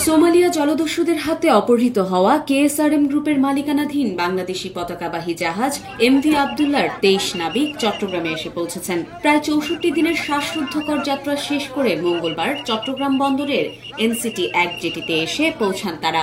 Somalia জলদস্যুদের হাতে অপহৃত হওয়া কেএসআরএম গ্রুপের মালিকানাধীন বাংলাদেশি পতাকাবাহী জাহাজ এমভি আবদুল্লাহর ২৩ নাবিক চট্টগ্রামে এসে পৌঁছেছেন। প্রায় ৬৪ দিনের শ্বাসরুদ্ধকর যাত্রা শেষ করে মঙ্গলবার চট্টগ্রাম বন্দরের NCT-1 জেটিতে এসে পৌঁছান তারা।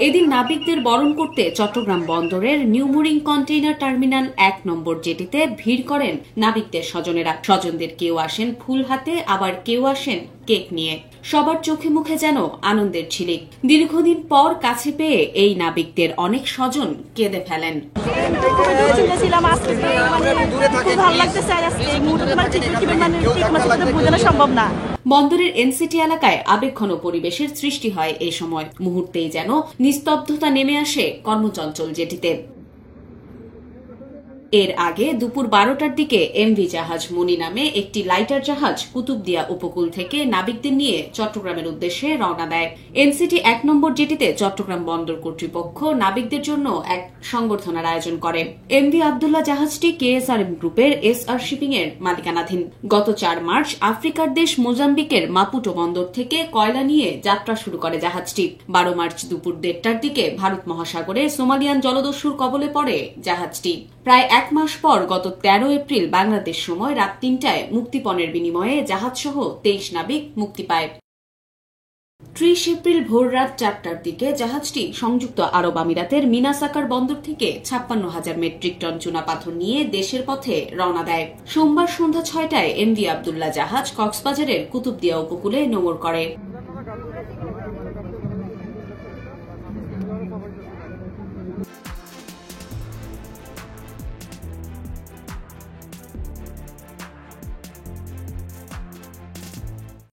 এদিন নাবিকদের বরণ করতে চট্টগ্রাম বন্দরের নিউ মুরিং কন্টেইনার টার্মিনাল ১ নম্বর জেটিতে ভিড় করেন নাবিকদের স্বজনেরা। স্বজনদের কেউ আসেন ফুল হাতে, আবার কেউ আসেন কেক নিয়ে। সবার চোখে মুখে যেন আনন্দের ঝিলিক। দীর্ঘদিন পর কাছে পেয়ে এই নাবিকদের অনেক স্বজন কেঁদে ফেলেন। বন্দরের NCT এলাকায় আবেগঘন পরিবেশের সৃষ্টি হয় এই সময়। মুহূর্তেই যেন নিস্তব্ধতা নেমে আসে কর্মচঞ্চল জেটিতে। এর আগে দুপুর ১২টার দিকে এমভি জাহাজ মনি নামে একটি লাইটার জাহাজ কুতুবদিয়া উপকূল থেকে নাবিকদের নিয়ে চট্টগ্রামের উদ্দেশ্যে রওনা দেয়। NCT-1 নম্বর জেটিতে চট্টগ্রাম বন্দর কর্তৃপক্ষ নাবিকদের জন্য এক সংবর্ধনার আয়োজন করে। এমভি আবদুল্লাহ জাহাজটি কেএসআরএম গ্রুপের SR শিপিং এর মালিকানাধীন। গত ৪ মার্চ আফ্রিকার দেশ মোজাম্বিকের মাপুটো বন্দর থেকে কয়লা নিয়ে যাত্রা শুরু করে জাহাজটি। ১২ মার্চ দুপুর ১:৩০টার দিকে ভারত মহাসাগরে সোমালিয়ান জলদস্যুর কবলে পড়ে জাহাজটি। প্রায় ১ মাস পর গত ১৩ এপ্রিল বাংলাদেশ সময় রাত ৩টায় মুক্তিপণের বিনিময়ে জাহাজসহ ২৩ নাবিক মুক্তি পায়। ৩০ এপ্রিল ভোর রাত ৪টার দিকে জাহাজটি সংযুক্ত আরব আমিরাতের মিনাসাকার বন্দর থেকে ৫৬,০০০ মেট্রিক টন চুনাপাথর নিয়ে দেশের পথে রওনা দেয়। সোমবার সন্ধ্যা ৬টায় এমভি আবদুল্লাহ জাহাজ কক্সবাজারের কুতুবদিয়া উপকূলে নোঙর করে।